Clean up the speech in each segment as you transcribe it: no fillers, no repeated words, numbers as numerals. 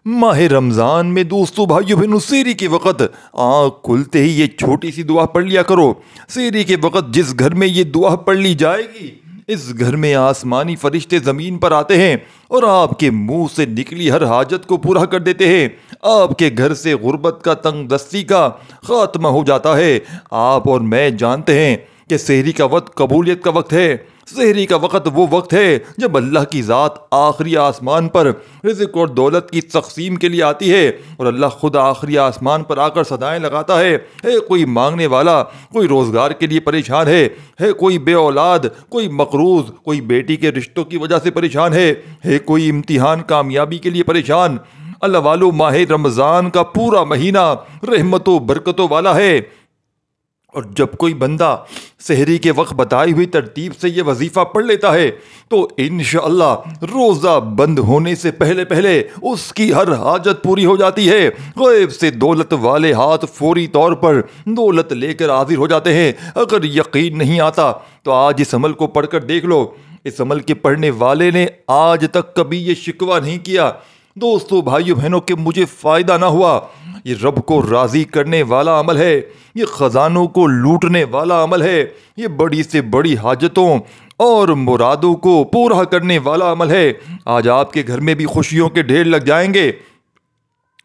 ماہ رمضان میں دوستو بھائیو بہنوں سحری کے وقت آنکھ کھلتے ہی یہ چھوٹی سی دعا پڑھ لیا کرو۔ سحری کے وقت جس گھر میں یہ دعا پڑھ لی جائے گی اس گھر میں آسمانی فرشتے زمین پر آتے ہیں اور آپ کے منہ سے نکلی ہر حاجت کو پورا کر دیتے ہیں۔ آپ کے گھر سے غربت کا، تنگ دستی کا خاتمہ ہو جاتا ہے۔ آپ اور میں جانتے ہیں کہ سحری کا وقت قبولیت کا وقت ہے۔ سحری کا وقت وہ وقت ہے جب اللہ کی ذات آخری آسمان پر رزق اور دولت کی تقسیم کے لیے آتی ہے، اور اللہ خود آخری آسمان پر آ کر صدائیں لگاتا ہے کوئی مانگنے والا، کوئی روزگار کے لیے پریشان ہے کوئی بے اولاد، کوئی مقروض، کوئی بیٹی کے رشتوں کی وجہ سے پریشان ہے کوئی امتحان کامیابی کے لیے پریشان۔ اللہ والو، ماہ رمضان کا پورا مہینہ رحمتوں برکتوں والا ہے، اور جب کوئی بندہ سحری کے وقت بتائی ہوئی ترتیب سے یہ وظیفہ پڑھ لیتا ہے تو انشاءاللہ روزہ بند ہونے سے پہلے اس کی ہر حاجت پوری ہو جاتی ہے۔ غیب سے دولت والے ہاتھ فوری طور پر دولت لے کر حاضر ہو جاتے ہیں۔ اگر یقین نہیں آتا تو آج اس عمل کو پڑھ کر دیکھ لو۔ اس عمل کے پڑھنے والے نے آج تک کبھی یہ شکوہ نہیں کیا دوستو بھائیو بہنوں کہ مجھے فائدہ نہ ہوا۔ یہ رب کو راضی کرنے والا عمل ہے، یہ خزانوں کو لوٹنے والا عمل ہے، یہ بڑی سے بڑی حاجتوں اور مرادوں کو پورا کرنے والا عمل ہے۔ آج آپ کے گھر میں بھی خوشیوں کے ڈھیر لگ جائیں گے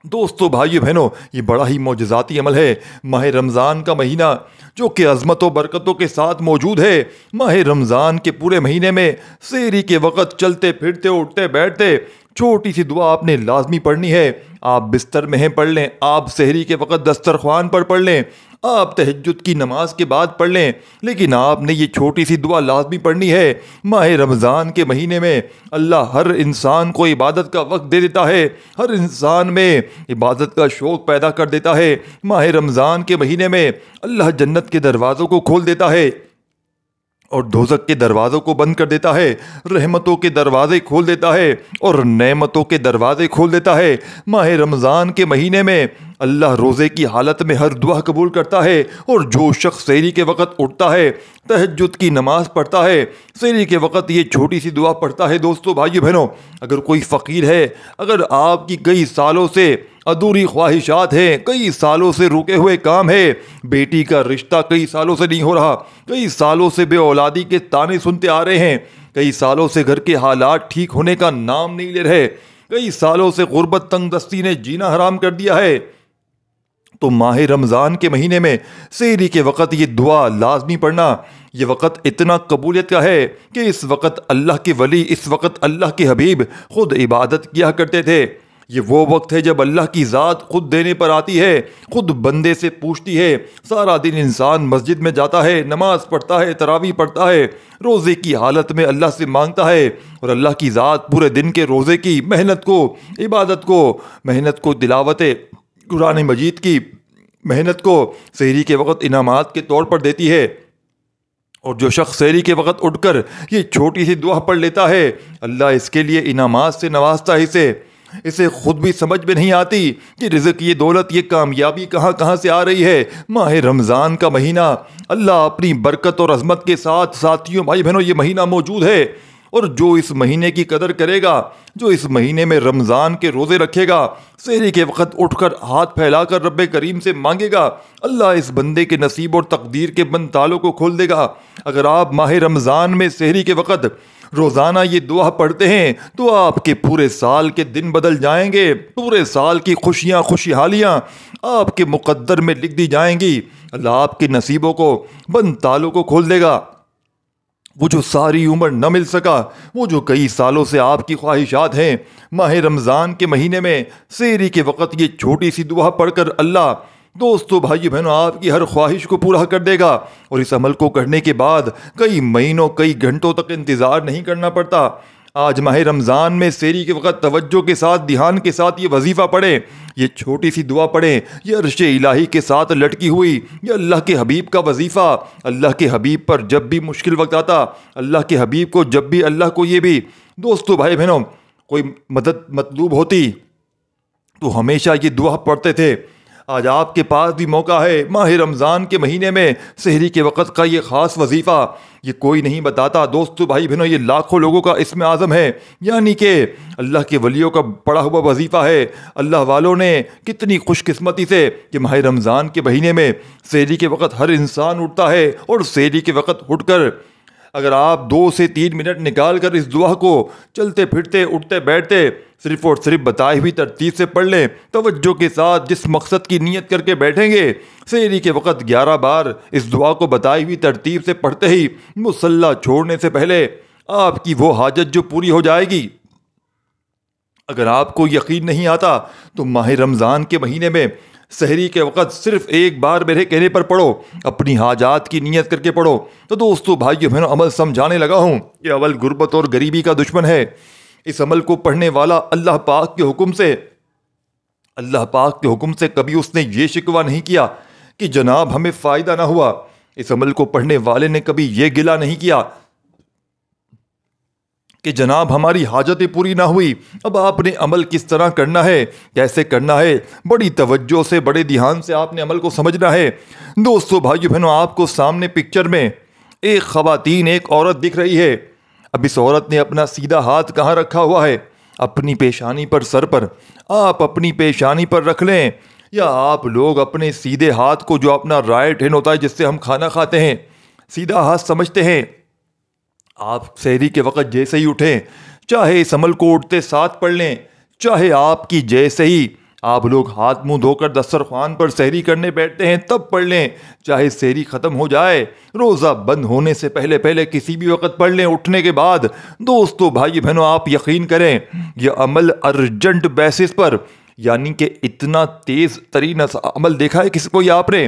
دوستو بھائیو بہنوں۔ یہ بڑا ہی معجزاتی عمل ہے۔ ماہ رمضان کا مہینہ جو کہ عظمت و برکتوں کے ساتھ موجود ہے، ماہ رمضان کے پورے مہینے میں سحری کے وقت چلتے پھرتے اٹھتے بیٹھتے چھوٹی سی دعا آپ نے لازمی پڑھنی ہے۔ آپ بستر میں ہیں پڑھ لیں، آپ سحری کے وقت دسترخوان پر پڑھ لیں، آپ تہجد کی نماز کے بعد پڑھ لیں، لیکن آپ نے یہ چھوٹی سی دعا لازمی پڑھنی ہے۔ ماہ رمضان کے مہینے میں اللہ ہر انسان کو عبادت کا وقت دے دیتا ہے، ہر انسان میں عبادت کا شوق پیدا کر دیتا ہے۔ ماہ رمضان کے مہینے میں اللہ جنت کے دروازوں کو کھول دیتا ہے اور دوزخ کے دروازوں کو بند کر دیتا ہے، رحمتوں کے دروازے کھول دیتا ہے اور نعمتوں کے دروازے کھول دیتا ہے۔ ماہ رمضان کے مہینے میں اللہ روزے کی حالت میں ہر دعا قبول کرتا ہے، اور جو شخص سحری کے وقت اٹھتا ہے، تہجد کی نماز پڑھتا ہے، سحری کے وقت یہ چھوٹی سی دعا پڑھتا ہے دوستو بھائیو بہنوں، اگر کوئی فقیر ہے، اگر آپ کی کئی سالوں سے ادھوری خواہشات ہیں، کئی سالوں سے رکے ہوئے کام ہے، بیٹی کا رشتہ کئی سالوں سے نہیں ہو رہا، کئی سالوں سے بے اولادی کے طعنے سنتے آ رہے ہیں، کئی سالوں سے گھر کے حالات ٹھیک ہونے کا نام نہیں لے رہے، کئی سالوں سے غربت تنگ دستی نے جینا حرام کر دیا ہے، تو ماہ رمضان کے مہینے میں سحری کے وقت یہ دعا لازمی پڑھنا۔ یہ وقت اتنا قبولیت کا ہے کہ اس وقت اللہ کے ولی، اس وقت اللہ کے حبیب خود عبادت کیا کرتے تھے۔ یہ وہ وقت ہے جب اللہ کی ذات خود دینے پر آتی ہے، خود بندے سے پوچھتی ہے۔ سارا دن انسان مسجد میں جاتا ہے، نماز پڑھتا ہے، تراویح پڑھتا ہے، روزے کی حالت میں اللہ سے مانگتا ہے، اور اللہ کی ذات پورے دن کے روزے کی محنت کو، عبادت کو، تلاوت قرآن مجید کی محنت کو سحری کے وقت انعامات کے طور پر دیتی ہے۔ اور جو شخص سحری کے وقت اٹھ کر یہ چھوٹی سی دعا پڑھ لیتا ہے، اللہ اس کے لیے انعامات سے نوازتا ہے۔ اسے خود بھی سمجھ میں نہیں آتی کہ رزق، یہ دولت، یہ کامیابی کہاں سے آ رہی ہے۔ ماہ رمضان کا مہینہ اللہ اپنی برکت اور عظمت کے ساتھ، ساتھیوں بھائی بہنوں، یہ مہینہ موجود ہے، اور جو اس مہینے کی قدر کرے گا، جو اس مہینے میں رمضان کے روزے رکھے گا، سحری کے وقت اٹھ کر ہاتھ پھیلا کر رب کریم سے مانگے گا، اللہ اس بندے کے نصیب اور تقدیر کے بند تالوں کو کھول دے گا۔ اگر آپ ماہ رمضان میں سحری کے وقت روزانہ یہ دعا پڑھتے ہیں تو آپ کے پورے سال کے دن بدل جائیں گے، پورے سال کی خوشیاں، خوشحالیاں آپ کے مقدر میں لکھ دی جائیں گی۔ اللہ آپ کے نصیبوں کو، بند تالوں کو کھول دے گا۔ وہ جو ساری عمر نہ مل سکا، وہ جو کئی سالوں سے آپ کی خواہشات ہیں، ماہ رمضان کے مہینے میں سحری کے وقت یہ چھوٹی سی دعا پڑھ کر اللہ دوستو بھائی بہنوں آپ کی ہر خواہش کو پورا کر دے گا۔ اور اس عمل کو کرنے کے بعد کئی مہینوں، کئی گھنٹوں تک انتظار نہیں کرنا پڑتا۔ آج ماہ رمضان میں سحری کے وقت توجہ کے ساتھ، دھیان کے ساتھ یہ وظیفہ پڑھیں، یہ چھوٹی سی دعا پڑھیں، یہ عرش الہی کے ساتھ لٹکی ہوئی، یہ اللہ کے حبیب کا وظیفہ۔ اللہ کے حبیب پر جب بھی مشکل وقت آتا، اللہ کے حبیب کو جب بھی اللہ کو یہ بھی دوستو بھائی بہنوں کوئی مدد مطلوب ہوتی تو ہمیشہ یہ دعا پڑھتے تھے۔ آج آپ کے پاس بھی موقع ہے۔ ماہ رمضان کے مہینے میں سحری کے وقت کا یہ خاص وظیفہ یہ کوئی نہیں بتاتا۔ دوستو بھائی بہنوں، یہ لاکھوں لوگوں کا اسم اعظم ہے، یعنی کہ اللہ کے ولیوں کا پڑھا ہوا وظیفہ ہے۔ اللہ والوں نے کتنی خوش قسمتی سے کہ ماہ رمضان کے مہینے میں سحری کے وقت ہر انسان اٹھتا ہے، اور سحری کے وقت اٹھ کر اگر آپ 2 سے 3 منٹ نکال کر اس دعا کو چلتے پھرتے اٹھتے بیٹھتے صرف اور صرف بتائی ہوئی ترتیب سے پڑھ لیں، توجہ کے ساتھ جس مقصد کی نیت کر کے بیٹھیں گے، سحری کے وقت 11 بار اس دعا کو بتائی ہوئی ترتیب سے پڑھتے ہی مصلی چھوڑنے سے پہلے آپ کی وہ حاجت جو پوری ہو جائے گی۔ اگر آپ کو یقین نہیں آتا تو ماہ رمضان کے مہینے میں سحری کے وقت صرف ایک بار میرے کہنے پر پڑھو، اپنی حاجات کی نیت کر کے پڑھو۔ تو دوستو بھائیو بہنوں، عمل سمجھانے لگا ہوں، یہ عمل غربت اور غریبی کا دشمن ہے۔ اس عمل کو پڑھنے والا اللہ پاک کے حکم سے کبھی اس نے یہ شکوہ نہیں کیا کہ جناب ہمیں فائدہ نہ ہوا۔ اس عمل کو پڑھنے والے نے کبھی یہ گلہ نہیں کیا کہ جناب ہماری حاجتیں پوری نہ ہوئی۔ اب آپ نے عمل کس طرح کرنا ہے، کیسے کرنا ہے، بڑی توجہ سے بڑے دھیان سے آپ نے عمل کو سمجھنا ہے۔ دوستو بھائیو بہنوں، آپ کو سامنے پکچر میں ایک عورت دکھ رہی ہے۔ اب اس عورت نے اپنا سیدھا ہاتھ کہاں رکھا ہوا ہے؟ اپنی پیشانی پر، سر پر۔ آپ اپنی پیشانی پر رکھ لیں، یا آپ لوگ اپنے سیدھے ہاتھ کو، جو اپنا رائٹ ہینڈ ہوتا ہے جس سے ہم کھانا کھاتے ہیں، سیدھا ہاتھ سمجھتے ہیں، آپ سحری کے وقت جیسے ہی اٹھیں، چاہے اس عمل کو اٹھتے ساتھ پڑھ لیں، چاہے آپ کی جیسے ہی آپ لوگ ہاتھ منہ دھو کر دسترخوان پر سحری کرنے بیٹھتے ہیں تب پڑھ لیں، چاہے سحری ختم ہو جائے، روزہ بند ہونے سے پہلے کسی بھی وقت پڑھ لیں، اٹھنے کے بعد۔ دوستو بھائی بہنوں، آپ یقین کریں، یہ عمل ارجنٹ بیسس پر، یعنی کہ اتنا تیز ترین عمل دیکھا ہے کسی کو آپ نے،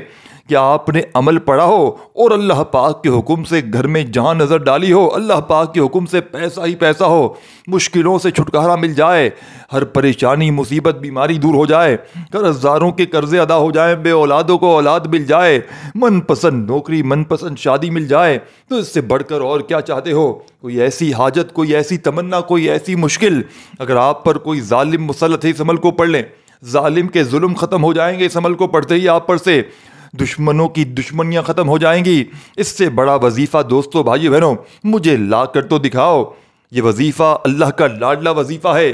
کہ آپ نے عمل پڑھا ہو اور اللہ پاک کے حکم سے گھر میں جہاں نظر ڈالی ہو، اللہ پاک کے حکم سے پیسہ ہی پیسہ ہو، مشکلوں سے چھٹکارا مل جائے، ہر پریشانی مصیبت بیماری دور ہو جائے، قرض داروں کے قرضے ادا ہو جائیں، بے اولادوں کو اولاد مل جائے، من پسند نوکری، من پسند شادی مل جائے، تو اس سے بڑھ کر اور کیا چاہتے ہو؟ کوئی ایسی حاجت، کوئی ایسی تمنا، کوئی ایسی مشکل، اگر آپ پر کوئی ظالم مسلط ہے، اس عمل کو پڑھ لیں، ظالم کے ظلم ختم ہو جائیں گے اس عمل کو پڑھتے ہی آپ پر سے، دشمنوں کی دشمنیاں ختم ہو جائیں گی۔ اس سے بڑا وظیفہ دوستو بھائی بہنوں مجھے لا کر تو دکھاؤ۔ یہ وظیفہ اللہ کا لاڈلا وظیفہ ہے۔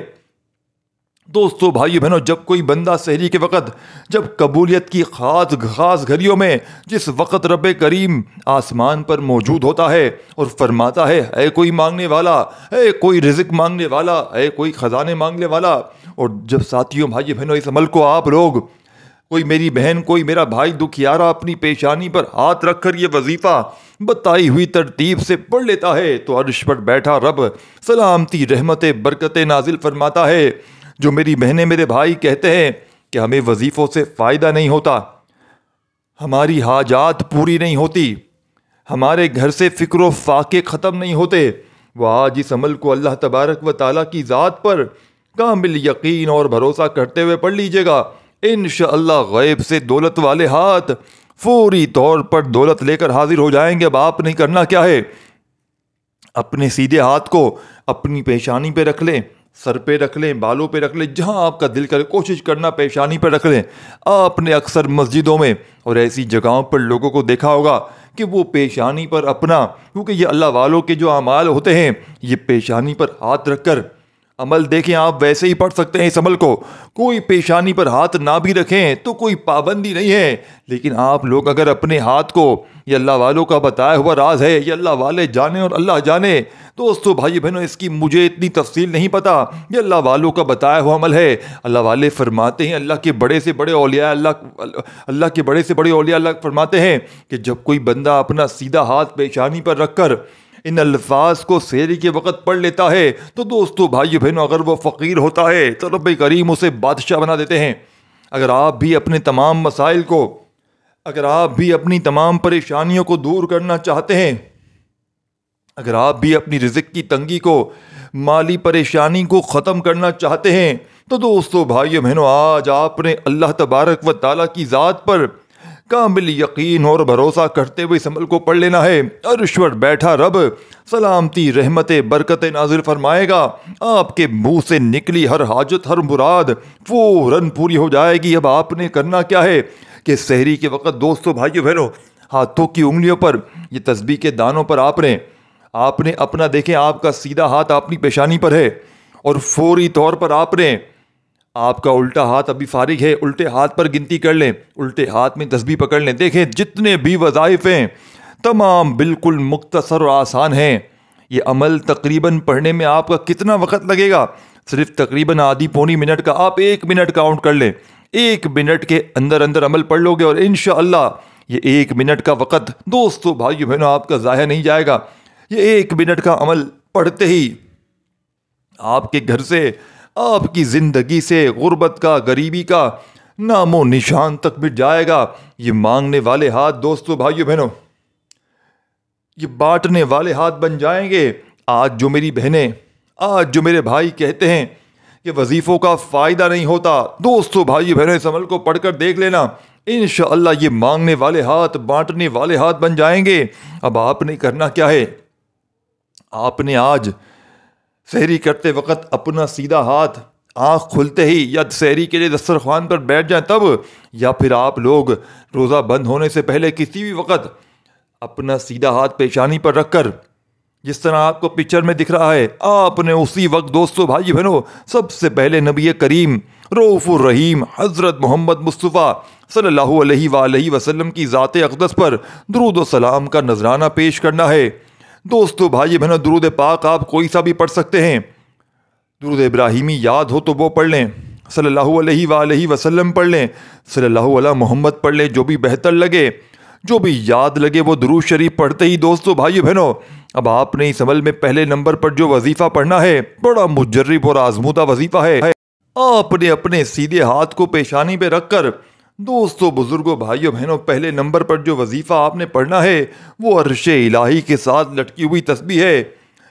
دوستو بھائی بہنوں، جب کوئی بندہ سحری کے وقت، جب قبولیت کی خاص گھڑیوں میں، جس وقت رب کریم آسمان پر موجود ہوتا ہے اور فرماتا ہے، اے کوئی مانگنے والا، اے کوئی رزق مانگنے والا، اے کوئی خزانے مانگنے والا، اور جب ساتھیوں بھائی بہنوں اس عمل کو آپ لوگ، کوئی میری بہن، کوئی میرا بھائی دکھیارا اپنی پیشانی پر ہاتھ رکھ کر یہ وظیفہ بتائی ہوئی ترتیب سے پڑھ لیتا ہے، تو عرش پر بیٹھا رب سلامتی رحمتیں برکتیں نازل فرماتا ہے۔ جو میری بہنیں میرے بھائی کہتے ہیں کہ ہمیں وظیفوں سے فائدہ نہیں ہوتا، ہماری حاجات پوری نہیں ہوتی، ہمارے گھر سے فکر و فاقے ختم نہیں ہوتے، وہ آج اس عمل کو اللہ تبارک و تعالیٰ کی ذات پر کامل یقین اور بھروسہ کرتے ہوئے پڑھ لیجئے گا۔ انشاءاللہ غیب سے دولت والے ہاتھ فوری طور پر دولت لے کر حاضر ہو جائیں گے۔ اب آپ نے کرنا کیا ہے؟ اپنے سیدھے ہاتھ کو اپنی پیشانی پہ رکھ لیں، سر پہ رکھ لیں، بالوں پہ رکھ لیں، جہاں آپ کا دل کرے کوشش کرنا پیشانی پہ رکھ لیں۔ آپ نے اکثر مسجدوں میں اور ایسی جگہوں پر لوگوں کو دیکھا ہوگا کہ وہ پیشانی پر اپنا، کیونکہ یہ اللہ والوں کے جو اعمال ہوتے ہیں، یہ پیشانی پر ہاتھ رکھ کر عمل دیکھیں، آپ ویسے ہی پڑھ سکتے ہیں اس عمل کو، کوئی پیشانی پر ہاتھ نہ بھی رکھیں تو کوئی پابندی نہیں ہے، لیکن آپ لوگ اگر اپنے ہاتھ کو، یہ اللہ والوں کا بتایا ہوا راز ہے، یہ اللہ والے جانے اور اللہ جانے۔ دوستو بھائی بہنوں، اس کی مجھے اتنی تفصیل نہیں پتا، یہ اللہ والوں کا بتایا ہوا عمل ہے۔ اللہ والے فرماتے ہیں، اللہ کے بڑے سے بڑے اولیاء اللہ فرماتے ہیں کہ جب کوئی بندہ اپنا سیدھا ہاتھ پیشانی پر رکھ کر ان الفاظ کو سحری کے وقت پڑھ لیتا ہے، تو دوستو بھائی بہنوں، اگر وہ فقیر ہوتا ہے تو رب کریم اسے بادشاہ بنا دیتے ہیں۔ اگر آپ بھی اپنے تمام مسائل کو، اگر آپ بھی اپنی تمام پریشانیوں کو دور کرنا چاہتے ہیں، اگر آپ بھی اپنی رزق کی تنگی کو، مالی پریشانی کو ختم کرنا چاہتے ہیں، تو دوستو بھائیو بہنوں، آج آپ نے اللہ تبارک و تعالیٰ کی ذات پر کامل یقین اور بھروسہ کرتے ہوئے اس عمل کو پڑھ لینا ہے۔ عرش پر بیٹھا رب سلامتی رحمت برکت نازل فرمائے گا، آپ کے منہ سے نکلی ہر حاجت ہر مراد فوراً پوری ہو جائے گی۔ اب آپ نے کرنا کیا ہے کہ سحری کے وقت دوستو بھائیو بہنوں ہاتھوں کی انگلیوں پر یہ تسبیح کے دانوں پر آپ نے اپنا دیکھیں آپ کا سیدھا ہاتھ اپنی پیشانی پر ہے اور فوری طور پر آپ کا الٹا ہاتھ ابھی فارغ ہے، الٹے ہاتھ پر گنتی کر لیں، الٹے ہاتھ میں تسبیح پکڑ لیں۔ دیکھیں جتنے بھی وظائف ہیں تمام بالکل مختصر اور آسان ہیں۔ یہ عمل تقریباً پڑھنے میں آپ کا کتنا وقت لگے گا؟ صرف تقریباً آدھی پونی منٹ کا، آپ 1 منٹ کاؤنٹ کر لیں، 1 منٹ کے اندر عمل پڑھ لو گے اور انشاءاللہ یہ 1 منٹ کا وقت دوستو بھائیو بہنوں آپ کا ضائع نہیں جائے گا۔ یہ 1 منٹ کا عمل پڑھتے ہی آپ کے گھر سے، آپ کی زندگی سے غربت کا، غریبی کا نام و نشان تک مٹ جائے گا۔ یہ مانگنے والے ہاتھ دوستو بھائیو بہنوں یہ بانٹنے والے ہاتھ بن جائیں گے۔ آج جو میری بہنیں، آج جو میرے بھائی کہتے ہیں کہ وظیفوں کا فائدہ نہیں ہوتا، دوستو بھائیو بہنوں اس عمل کو پڑھ کر دیکھ لینا، انشاءاللہ یہ مانگنے والے ہاتھ بانٹنے والے ہاتھ بن جائیں گے۔ اب آپ نے کرنا کیا ہے؟ آپ نے آج سحری کرتے وقت اپنا سیدھا ہاتھ آنکھ کھلتے ہی یا سحری کے لیے دسترخوان پر بیٹھ جائیں تب، یا پھر آپ لوگ روزہ بند ہونے سے پہلے کسی بھی وقت اپنا سیدھا ہاتھ پیشانی پر رکھ کر جس طرح آپ کو پکچر میں دکھ رہا ہے، آپ نے اسی وقت دوستو بھائی بہنوں سب سے پہلے نبی کریم رؤوف الرحیم حضرت محمد مصطفیٰ صلی اللہ علیہ وآلہ وسلم کی ذات اقدس پر درود و سلام کا نذرانہ پیش کرنا ہے۔ دوستو بھائی بہنوں درود پاک آپ کوئی سا بھی پڑھ سکتے ہیں، درود ابراہیمی یاد ہو تو وہ پڑھ لیں، صلی اللہ علیہ وآلہ وسلم پڑھ لیں، صلی اللہ علیہ محمد پڑھ لیں، جو بھی بہتر لگے، جو بھی یاد لگے وہ درود شریف پڑھتے ہی دوستو بھائی بہنوں اب آپ نے اس عمل میں پہلے نمبر پر جو وظیفہ پڑھنا ہے بڑا مجرب اور آزمودہ وظیفہ ہے۔ آپ نے اپنے سیدھے ہاتھ کو پیشانی پہ رکھ کر دوستو بزرگوں بھائیوں بہنوں پہلے نمبر پر جو وظیفہ آپ نے پڑھنا ہے وہ عرش الہی کے ساتھ لٹکی ہوئی تسبیح ہے۔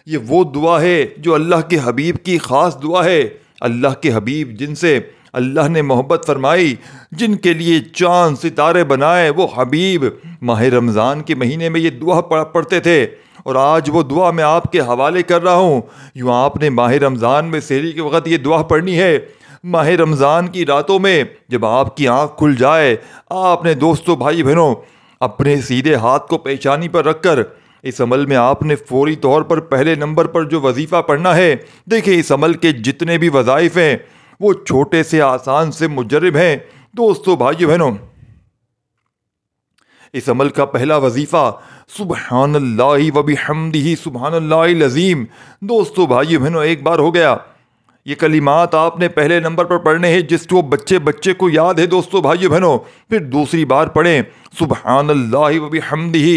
یہ وہ دعا ہے جو اللہ کے حبیب کی خاص دعا ہے۔ اللہ کے حبیب جن سے اللہ نے محبت فرمائی، جن کے لیے چاند ستارے بنائے، وہ حبیب ماہ رمضان کے مہینے میں یہ دعا پڑھتے تھے، اور آج وہ دعا میں آپ کے حوالے کر رہا ہوں۔ یوں آپ نے ماہ رمضان میں سحری کے وقت یہ دعا پڑھنی ہے۔ ماہ رمضان کی راتوں میں جب آپ کی آنکھ کھل جائے، آپ نے دوستو بھائی بہنوں اپنے سیدھے ہاتھ کو پیشانی پر رکھ کر اس عمل میں آپ نے فوری طور پر پہلے نمبر پر جو وظیفہ پڑھنا ہے۔ دیکھیں اس عمل کے جتنے بھی وظائف ہیں وہ چھوٹے سے آسان سے مجرب ہیں۔ دوستو بھائی بہنوں اس عمل کا پہلا وظیفہ سبحان اللہ و بحمدہ سبحان اللہ العظیم۔ دوستو بھائی بہنوں ایک بار ہو گیا، یہ کلمات آپ نے پہلے نمبر پر پڑھنے ہیں جس کو بچے کو یاد ہے دوستو بھائی بہنوں۔ پھر دوسری بار پڑھیں سبحان اللہ و بحمدہ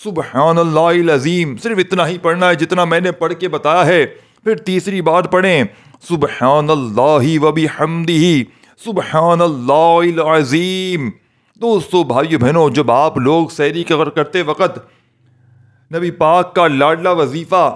سبحان اللہ العظیم، صرف اتنا ہی پڑھنا ہے جتنا میں نے پڑھ کے بتایا ہے۔ پھر تیسری بار پڑھیں سبحان اللہ و بحمدہ سبحان اللہ العظیم۔ دوستو بھائیو بہنوں جب آپ لوگ سحری کرتے وقت نبی پاک کا لاڈلا وظیفہ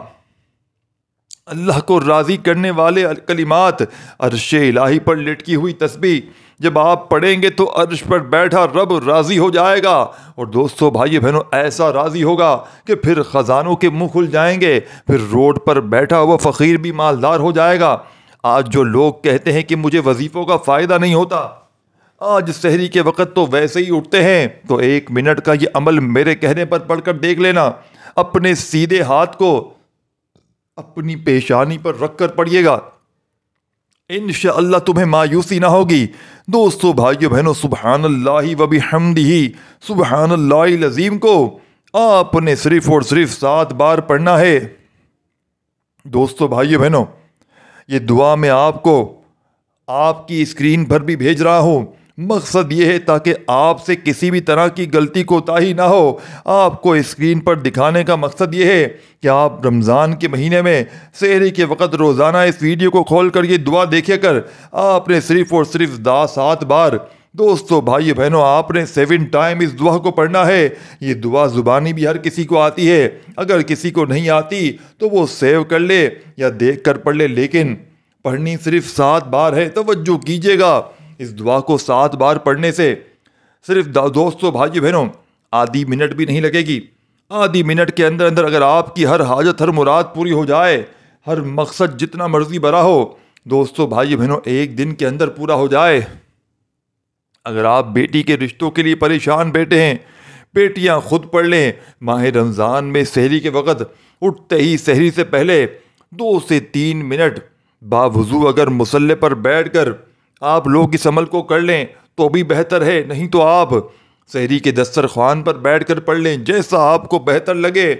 اللہ کو راضی کرنے والے کلمات عرش الہی پر لٹکی ہوئی تسبیح جب آپ پڑھیں گے تو عرش پر بیٹھا رب راضی ہو جائے گا، اور دوستو بھائی بہنوں ایسا راضی ہوگا کہ پھر خزانوں کے منہ کھل جائیں گے، پھر روڈ پر بیٹھا ہوا فقیر بھی مالدار ہو جائے گا۔ آج جو لوگ کہتے ہیں کہ مجھے وظیفوں کا فائدہ نہیں ہوتا، آج سحری کے وقت تو ویسے ہی اٹھتے ہیں، تو 1 منٹ کا یہ عمل میرے کہنے پر پڑھ کر دیکھ لینا۔ اپنے سیدھے ہاتھ کو اپنی پیشانی پر رکھ کر پڑھیے گا، انشاءاللہ تمہیں مایوسی نہ ہوگی۔ دوستو بھائیو بہنوں سبحان اللہ و بحمدہ سبحان اللہ العظیم کو آپ نے صرف اور صرف 7 بار پڑھنا ہے۔ دوستو بھائیو بہنوں یہ دعا میں آپ کو آپ کی اسکرین پر بھی بھیج رہا ہوں، مقصد یہ ہے تاکہ آپ سے کسی بھی طرح کی غلطی کوتاہی نہ ہو۔ آپ کو اسکرین پر دکھانے کا مقصد یہ ہے کہ آپ رمضان کے مہینے میں سحری کے وقت روزانہ اس ویڈیو کو کھول کر یہ دعا دیکھے کر آپ نے صرف اور صرف 7 بار دوستو بھائی بہنوں آپ نے 7 ٹائم اس دعا کو پڑھنا ہے۔ یہ دعا زبانی بھی ہر کسی کو آتی ہے، اگر کسی کو نہیں آتی تو وہ سیو کر لے یا دیکھ کر پڑھ لے، لیکن پڑھنی صرف 7 بار ہے۔ توجہ کیجیے گا، اس دعا کو 7 بار پڑھنے سے صرف دوستو بھائی بہنوں آدھی منٹ بھی نہیں لگے گی. آدھی منٹ کے اندر اندر اگر آپ کی ہر حاجت ہر مراد پوری ہو جائے, ہر مقصد جتنا مرضی بڑا ہو دوستو بھائی بہنوں ایک دن کے اندر پورا ہو جائے. اگر آپ بیٹی کے رشتوں کے لیے پریشان بیٹھے ہیں, بیٹیاں خود پڑھ لیں, ماہ رمضان میں سحری کے وقت اٹھتے ہی سحری سے پہلے 2 سے 3 منٹ باوضو اگر مصلی پر بیٹھ کر آپ لوگ اس عمل کو کر لیں تو بھی بہتر ہے, نہیں تو آپ سحری کے دسترخوان پر بیٹھ کر پڑھ لیں, جیسا آپ کو بہتر لگے.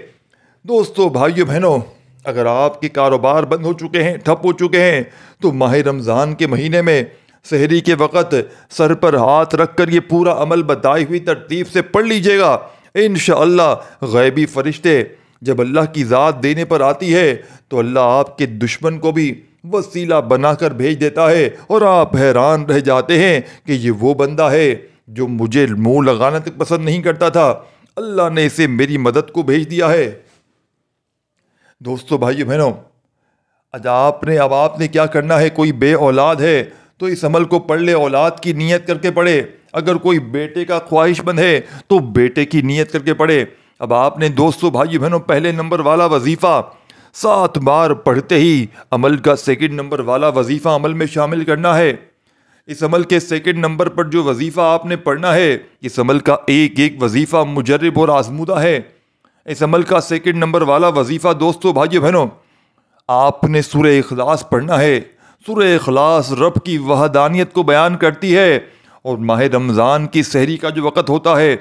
دوستو بھائیو بہنوں اگر آپ کے کاروبار بند ہو چکے ہیں, ٹھپ ہو چکے ہیں, تو ماہ رمضان کے مہینے میں سحری کے وقت سر پر ہاتھ رکھ کر یہ پورا عمل بتائی ہوئی ترتیب سے پڑھ لیجئے گا. انشاءاللہ غیبی فرشتے جب اللہ کی ذات دینے پر آتی ہے تو اللہ آپ کے دشمن کو بھی وسیلہ بنا کر بھیج دیتا ہے, اور آپ حیران رہ جاتے ہیں کہ یہ وہ بندہ ہے جو مجھے منہ لگانا تک پسند نہیں کرتا تھا, اللہ نے اسے میری مدد کو بھیج دیا ہے. دوستو بھائیو بہنوں اب آپ نے کیا کرنا ہے, کوئی بے اولاد ہے تو اس عمل کو پڑھ لے, اولاد کی نیت کر کے پڑھے. اگر کوئی بیٹے کا خواہش مند ہے تو بیٹے کی نیت کر کے پڑھے. اب آپ نے دوستو بھائیو بہنوں پہلے نمبر والا وظیفہ 7 بار پڑھتے ہی عمل کا سیکنڈ نمبر والا وظیفہ عمل میں شامل کرنا ہے. اس عمل کے سیکنڈ نمبر پر جو وظیفہ آپ نے پڑھنا ہے, اس عمل کا ایک ایک وظیفہ مجرب اور آزمودہ ہے. اس عمل کا سیکنڈ نمبر والا وظیفہ دوستو بھائیو بہنوں آپ نے سورہ اخلاص پڑھنا ہے. سورہ اخلاص رب کی وحدانیت کو بیان کرتی ہے, اور ماہ رمضان کی سحری کا جو وقت ہوتا ہے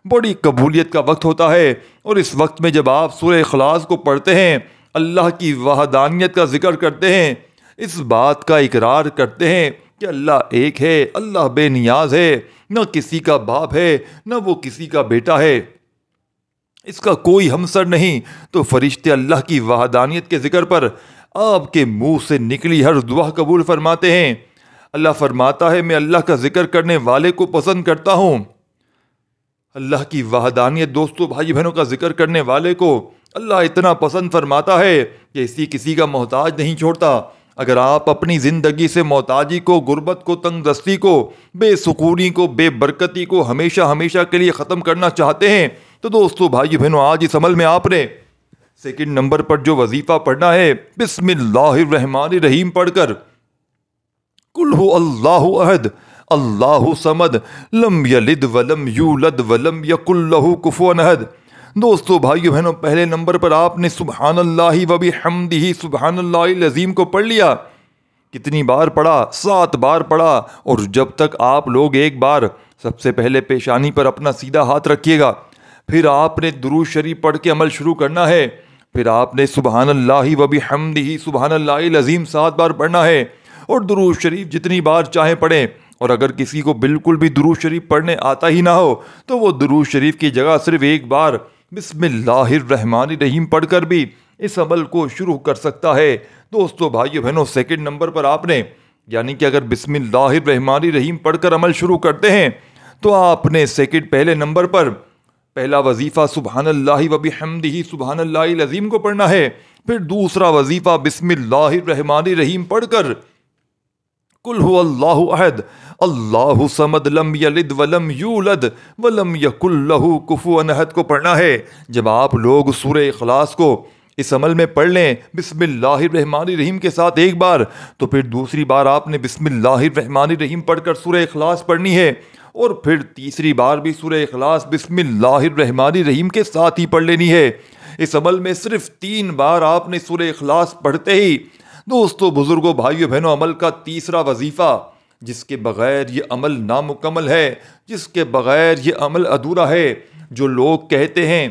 بڑی قبولیت کا وقت ہوتا ہے, اور اس وقت میں جب آپ سورہ اخلاص کو پڑھتے ہیں اللہ کی وحدانیت کا ذکر کرتے ہیں, اس بات کا اقرار کرتے ہیں کہ اللہ ایک ہے, اللہ بے نیاز ہے, نہ کسی کا باپ ہے نہ وہ کسی کا بیٹا ہے, اس کا کوئی ہمسر نہیں, تو فرشتے اللہ کی وحدانیت کے ذکر پر آپ کے منہ سے نکلی ہر دعا قبول فرماتے ہیں. اللہ فرماتا ہے میں اللہ کا ذکر کرنے والے کو پسند کرتا ہوں. اللہ کی وحدانیت دوستو بھائی بہنوں کا ذکر کرنے والے کو اللہ اتنا پسند فرماتا ہے کہ اسی کسی کا محتاج نہیں چھوڑتا. اگر آپ اپنی زندگی سے محتاجی کو, غربت کو, تنگ دستی کو, بے سکونی کو, بے برکتی کو ہمیشہ ہمیشہ کے لیے ختم کرنا چاہتے ہیں تو دوستو بھائی بہنوں آج اس عمل میں آپ نے سیکنڈ نمبر پر جو وظیفہ پڑھنا ہے بسم اللہ الرحمن الرحیم پڑھ کر قل هو اللہ احد اللہ صمد لم یلد ولم یولد ولم یکن لہ کفوا احد. دوستو بھائیو بہنوں پہلے نمبر پر آپ نے سبحان اللہ و بحمدہ سبحان اللہ العظیم کو پڑھ لیا. کتنی بار پڑھا؟ 7 بار پڑھا. اور جب تک آپ لوگ ایک بار سب سے پہلے پیشانی پر اپنا سیدھا ہاتھ رکھیے گا, پھر آپ نے درود شریف پڑھ کے عمل شروع کرنا ہے. پھر آپ نے سبحان اللہ و بحمدہ سبحان اللہ العظیم 7 بار پڑھنا ہے, اور درود شریف جتنی بار چاہیں پڑھیں. اور اگر کسی کو بالکل بھی درود شریف پڑھنے آتا ہی نہ ہو تو وہ درود شریف کی جگہ صرف ایک بار بسم اللہ الرحمن الرحیم پڑھ کر بھی اس عمل کو شروع کر سکتا ہے. دوستو بھائیو بہنوں سیکنڈ نمبر پر آپ نے یعنی کہ اگر بسم اللہ الرحمن الرحیم پڑھ کر عمل شروع کرتے ہیں تو آپ نے سیکنڈ پہلے نمبر پر پہلا وظیفہ سبحان اللہ و بحمدہ سبحان اللہ العظیم کو پڑھنا ہے. پھر دوسرا وظیفہ بسم اللہ الرحمن الرحیم پڑھ کر قل هو اللہ احد اللہ صمد لم یلد ولم یولد ولم یکن لہ کفوا احد کو پڑھنا ہے. جب آپ لوگ سورہ اخلاص کو اس عمل میں پڑھ لیں بسم اللہ الرحمن الرحیم کے ساتھ ایک بار, تو پھر دوسری بار آپ نے بسم اللہ الرحمن الرحیم پڑھ کر سورہ اخلاص پڑھنی ہے, اور پھر تیسری بار بھی سورہ اخلاص بسم اللہ الرحمن الرحیم کے ساتھ ہی پڑھ لینی ہے. اس عمل میں صرف 3 بار آپ نے سورہ اخلاص پڑھتے ہی دوستو بزرگوں بھائیو بہنوں عمل کا تیسرا وظیفہ جس کے بغیر یہ عمل نامکمل ہے, جس کے بغیر یہ عمل ادھورا ہے. جو لوگ کہتے ہیں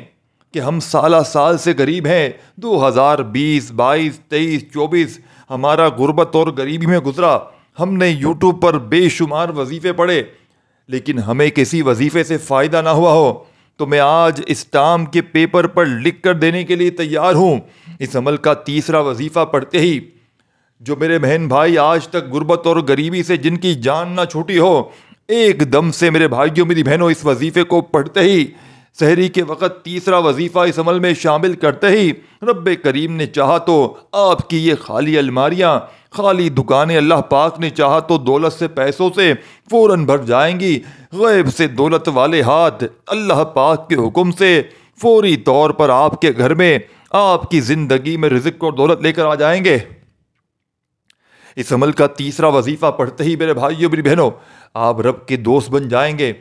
کہ ہم سال سے غریب ہیں, 2020 22 23 24 ہمارا غربت اور غریبی میں گزرا, ہم نے یوٹیوب پر بے شمار وظیفے پڑھے لیکن ہمیں کسی وظیفے سے فائدہ نہ ہوا ہو, تو میں آج اسٹامپ کے پیپر پر لکھ کر دینے کے لیے تیار ہوں. اس عمل کا تیسرا وظیفہ پڑھتے ہی جو میرے بہن بھائی آج تک غربت اور غریبی سے جن کی جان نہ چھوٹی ہو, ایک دم سے میرے بھائیوں میری بہنوں اس وظیفے کو پڑھتے ہی سحری کے وقت تیسرا وظیفہ اس عمل میں شامل کرتے ہی رب کریم نے چاہا تو آپ کی یہ خالی الماریاں, خالی دکانیں اللہ پاک نے چاہا تو دولت سے پیسوں سے فوراً بھر جائیں گی۔ غیب سے دولت والے ہاتھ اللہ پاک کے حکم سے فوری طور پر آپ کے گھر میں، آپ کی زندگی میں رزق اور دولت لے کر آ جائیں گے۔ اس عمل کا تیسرا وظیفہ پڑھتے ہی میرے بھائیوں میری بہنوں، آپ رب کے دوست بن جائیں گے،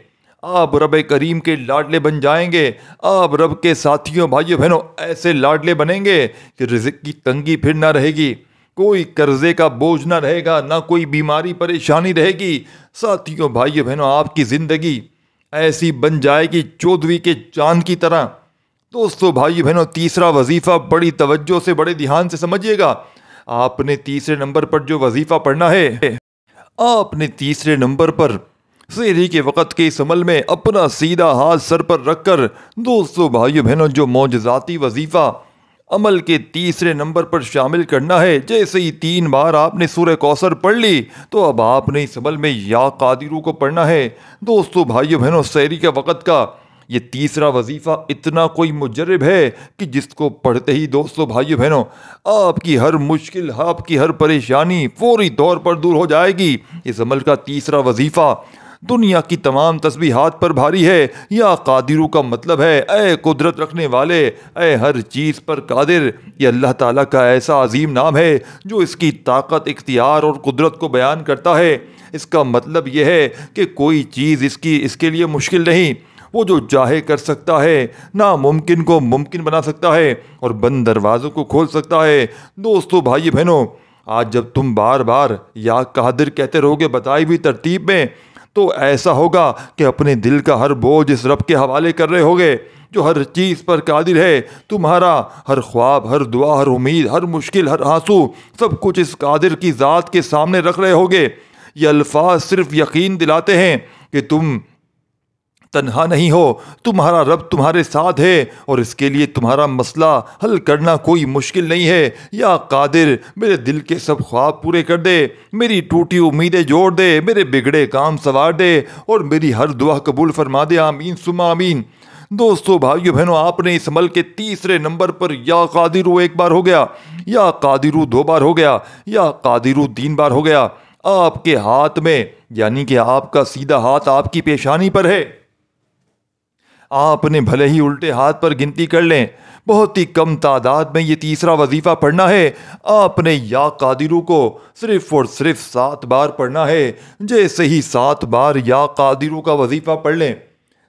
آپ رب کریم کے لاڈلے بن جائیں گے، آپ رب کے ساتھیوں بھائیوں بہنوں ایسے لاڈلے بنیں گے کہ رزق کی تنگی پھر نہ رہے گی، کوئی قرضے کا بوجھ نہ رہے گا، نہ کوئی بیماری پریشانی رہے گی۔ ساتھیوں بھائیوں بہنوں، آپ کی زندگی ایسی بن جائے گی چودھویں کے چاند کی طرح۔ دوستو بھائیو بہنوں، تیسرا وظیفہ بڑی توجہ سے بڑے دھیان سے سمجھیے گا۔ آپ نے تیسرے نمبر پر جو وظیفہ پڑھنا ہے، آپ نے تیسرے نمبر پر سحری کے وقت کے اس عمل میں اپنا سیدھا ہاتھ سر پر رکھ کر دوستو بھائیو بہنوں جو معجزاتی وظیفہ عمل کے تیسرے نمبر پر شامل کرنا ہے، جیسے ہی 3 بار آپ نے سورہ کوثر پڑھ لی تو اب آپ نے اس عمل میں یا قادرو کو پڑھنا ہے۔ دوستو بھائیو بہنوں، سحری کے وقت کا یہ تیسرا وظیفہ اتنا کوئی مجرب ہے کہ جس کو پڑھتے ہی دوستو بھائیو بہنوں آپ کی ہر مشکل، آپ کی ہر پریشانی فوری طور پر دور ہو جائے گی۔ اس عمل کا تیسرا وظیفہ دنیا کی تمام تسبیحات پر بھاری ہے۔ یا قادرو کا مطلب ہے اے قدرت رکھنے والے، اے ہر چیز پر قادر۔ یہ اللہ تعالیٰ کا ایسا عظیم نام ہے جو اس کی طاقت، اختیار اور قدرت کو بیان کرتا ہے۔ اس کا مطلب یہ ہے کہ کوئی چیز اس کے لیے مشکل نہیں، وہ جو چاہے کر سکتا ہے، ناممکن کو ممکن بنا سکتا ہے اور بند دروازوں کو کھول سکتا ہے۔ دوستو بھائی بہنوں، آج جب تم بار بار یا قادر کہتے رہو گے بتائی ہوئی ترتیب میں، تو ایسا ہوگا کہ اپنے دل کا ہر بوجھ اس رب کے حوالے کر رہے ہوگے جو ہر چیز پر قادر ہے۔ تمہارا ہر خواب، ہر دعا، ہر امید، ہر مشکل، ہر آنسو، سب کچھ اس قادر کی ذات کے سامنے رکھ رہے ہوگے۔ یہ الفاظ صرف یقین دلاتے ہیں کہ تم تنہا نہیں ہو، تمہارا رب تمہارے ساتھ ہے اور اس کے لیے تمہارا مسئلہ حل کرنا کوئی مشکل نہیں ہے۔ یا قادر میرے دل کے سب خواب پورے کر دے، میری ٹوٹی امیدیں جوڑ دے، میرے بگڑے کام سنوار دے اور میری ہر دعا قبول فرما دے، آمین ثم آمین۔ دوستو بھائیو بہنوں، آپ نے اس عمل کے تیسرے نمبر پر یا قادرو 1 بار ہو گیا، یا قادرو 2 بار ہو گیا، یا قادرو 3 بار ہو گیا۔ آپ کے ہاتھ میں، یعنی کہ آپ کا سیدھا ہاتھ آپ کی پیشانی پر ہے، آپ نے بھلے ہی الٹے ہاتھ پر گنتی کر لیں، بہت ہی کم تعداد میں یہ تیسرا وظیفہ پڑھنا ہے۔ آپ نے یا قادرو کو صرف اور صرف 7 بار پڑھنا ہے۔ جیسے ہی 7 بار یا قادرو کا وظیفہ پڑھ لیں،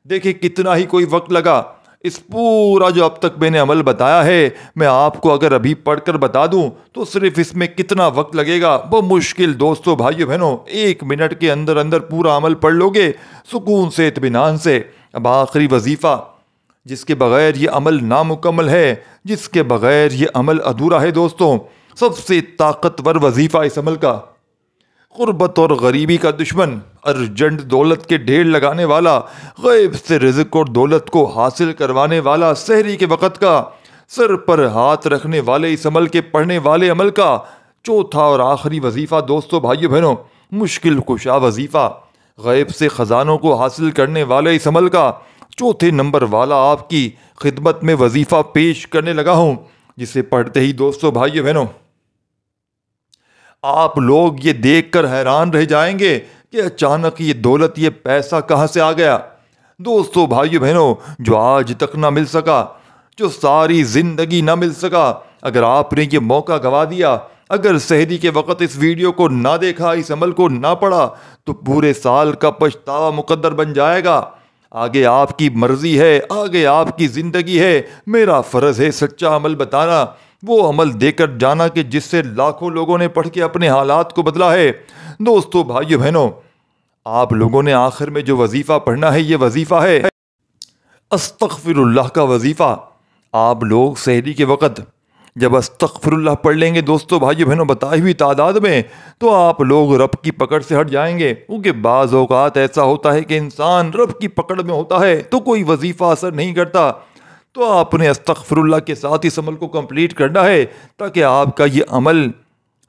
دیکھیں کتنا ہی کوئی وقت لگا۔ اس پورا جو اب تک میں نے عمل بتایا ہے، میں آپ کو اگر ابھی پڑھ کر بتا دوں تو صرف اس میں کتنا وقت لگے گا، وہ مشکل دوستو بھائیو بہنوں 1 منٹ کے اندر اندر پورا عمل پڑھ لو گے سکون سے، اطمینان سے۔ اب آخری وظیفہ جس کے بغیر یہ عمل نامکمل ہے، جس کے بغیر یہ عمل ادھورا ہے دوستوں، سب سے طاقتور وظیفہ اس عمل کا، غربت اور غریبی کا دشمن، ارجنٹ دولت کے ڈھیر لگانے والا، غیب سے رزق اور دولت کو حاصل کروانے والا، سحری کے وقت کا، سر پر ہاتھ رکھنے والے اس عمل کے پڑھنے والے عمل کا چوتھا اور آخری وظیفہ دوستو بھائیو بہنوں، مشکل کشا وظیفہ، غیب سے خزانوں کو حاصل کرنے والے اس عمل کا چوتھے نمبر والا آپ کی خدمت میں وظیفہ پیش کرنے لگا ہوں، جسے پڑھتے ہی دوستو بھائیو بہنوں آپ لوگ یہ دیکھ کر حیران رہ جائیں گے کہ اچانک یہ دولت، یہ پیسہ کہاں سے آ گیا۔ دوستو بھائیو بہنوں، جو آج تک نہ مل سکا، جو ساری زندگی نہ مل سکا، اگر آپ نے یہ موقع گوا دیا، اگر سحری کے وقت اس ویڈیو کو نہ دیکھا، اس عمل کو نہ پڑھا، تو پورے سال کا پچھتاوا مقدر بن جائے گا۔ آگے آپ کی مرضی ہے، آگے آپ کی زندگی ہے، میرا فرض ہے سچا عمل بتانا، وہ عمل دے کر جانا کہ جس سے لاکھوں لوگوں نے پڑھ کے اپنے حالات کو بدلا ہے۔ دوستو بھائیو بہنوں، آپ لوگوں نے آخر میں جو وظیفہ پڑھنا ہے، یہ وظیفہ ہے استغفر اللہ کا وظیفہ۔ آپ لوگ سحری کے وقت جب استغفر اللہ پڑھ لیں گے دوستو بھائیو بہنوں بتائی ہوئی تعداد میں، تو آپ لوگ رب کی پکڑ سے ہٹ جائیں گے، کیونکہ بعض اوقات ایسا ہوتا ہے کہ انسان رب کی پکڑ میں ہوتا ہے تو کوئی وظیفہ اثر نہیں کرتا۔ تو آپ نے استغفر اللہ کے ساتھ اس عمل کو کمپلیٹ کرنا ہے تاکہ آپ کا یہ عمل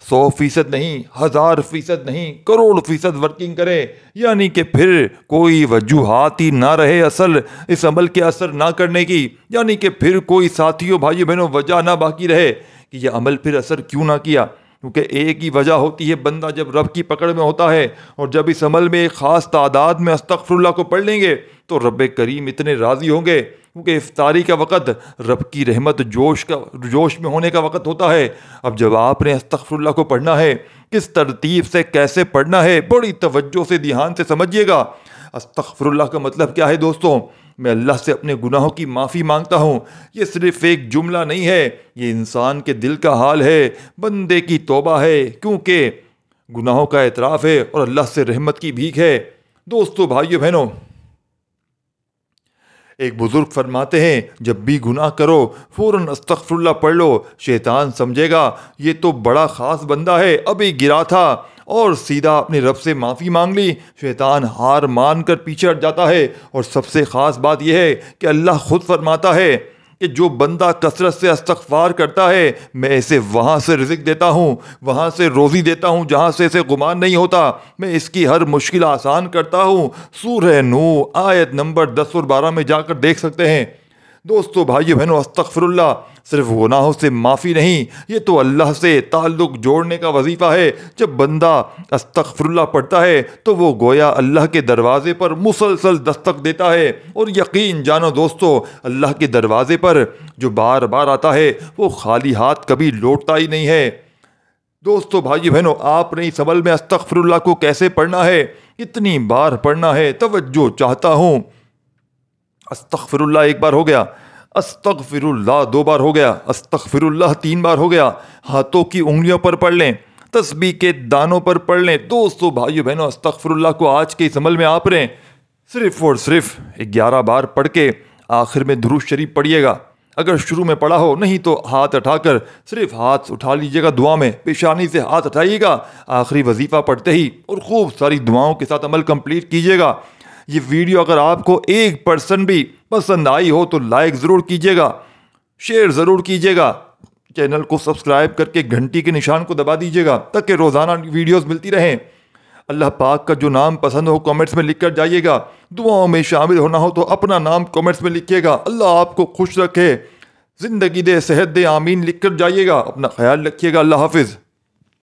100% نہیں، 1000% نہیں، کروڑ فیصد ورکنگ کرے، یعنی کہ پھر کوئی وجوہات ہی نہ رہے اصل اس عمل کے اثر نہ کرنے کی، یعنی کہ پھر کوئی ساتھیوں بھائیوں بہنوں وجہ نہ باقی رہے کہ یہ عمل پھر اثر کیوں نہ کیا۔ کیونکہ ایک ہی وجہ ہوتی ہے بندہ جب رب کی پکڑ میں ہوتا ہے، اور جب اس عمل میں ایک خاص تعداد میں استغفر اللہ کو پڑھ لیں گے تو رب کریم اتنے راضی ہوں گے، کیونکہ افطاری کا وقت رب کی رحمت جوش میں ہونے کا وقت ہوتا ہے۔ اب جب آپ نے استغفر اللہ کو پڑھنا ہے، کس ترتیب سے کیسے پڑھنا ہے، بڑی توجہ سے دھیان سے سمجھیے گا۔ استغفر اللہ کا مطلب کیا ہے دوستوں؟ میں اللہ سے اپنے گناہوں کی معافی مانگتا ہوں۔ یہ صرف ایک جملہ نہیں ہے، یہ انسان کے دل کا حال ہے، بندے کی توبہ ہے، کیونکہ گناہوں کا اعتراف ہے اور اللہ سے رحمت کی بھیک ہے۔ دوستو، بھائیو بہنوں، ایک بزرگ فرماتے ہیں جب بھی گناہ کرو فوراً استغفر اللہ پڑھ لو۔ شیطان سمجھے گا یہ تو بڑا خاص بندہ ہے، ابھی گرا تھا اور سیدھا اپنے رب سے معافی مانگ لی۔ شیطان ہار مان کر پیچھے ہٹ جاتا ہے، اور سب سے خاص بات یہ ہے کہ اللہ خود فرماتا ہے کہ جو بندہ کثرت سے استغفار کرتا ہے میں اسے وہاں سے رزق دیتا ہوں، وہاں سے روزی دیتا ہوں جہاں سے اسے گمان نہیں ہوتا، میں اس کی ہر مشکل آسان کرتا ہوں۔ سورہ نوح آیت نمبر 10 اور 12 میں جا کر دیکھ سکتے ہیں۔ دوستو، بھائیو بہنوں، استغفر اللہ صرف گناہوں سے معافی نہیں، یہ تو اللہ سے تعلق جوڑنے کا وظیفہ ہے۔ جب بندہ استغفر اللہ پڑھتا ہے تو وہ گویا اللہ کے دروازے پر مسلسل دستک دیتا ہے، اور یقین جانو دوستو، اللہ کے دروازے پر جو بار بار آتا ہے وہ خالی ہاتھ کبھی لوٹتا ہی نہیں ہے۔ دوستو، بھائی بہنوں، آپ نے اس عمل میں استغفر اللہ کو کیسے پڑھنا ہے، کتنی بار پڑھنا ہے، توجہ چاہتا ہوں۔ استغفر اللہ ایک بار ہو گیا، استغفر اللہ 2 بار ہو گیا، استغفر اللہ 3 بار ہو گیا۔ ہاتھوں کی انگلیوں پر پڑھ لیں، تسبیح کے دانوں پر پڑھ لیں۔ دوستو، بھائیو بہنوں، استغفر اللہ کو آج کے اس عمل میں آپ نے صرف اور صرف 11 بار پڑھ کے آخر میں درود شریف پڑھیے گا۔ اگر شروع میں پڑھا ہو، نہیں تو ہاتھ اٹھا کر صرف ہاتھ اٹھا لیجیے گا، دعا میں پیشانی سے ہاتھ اٹھائیے گا آخری وظیفہ پڑھتے ہی، اور خوب ساری دعاؤں کے ساتھ عمل کمپلیٹ کیجیے گا۔ یہ ویڈیو اگر آپ کو 1% بھی پسند آئی ہو تو لائک ضرور کیجیے گا، شیئر ضرور کیجیے گا، چینل کو سبسکرائب کر کے گھنٹی کے نشان کو دبا دیجیے گا تاکہ روزانہ ویڈیوز ملتی رہیں۔ اللہ پاک کا جو نام پسند ہو کامنٹس میں لکھ کر جائیے گا، دعاؤں میں شامل ہونا ہو تو اپنا نام کامنٹس میں لکھیے گا۔ اللہ آپ کو خوش رکھے، زندگی دے، صحت دے، آمین لکھ کر جائیے گا۔ اپنا خیال رکھیے گا، اللہ حافظ۔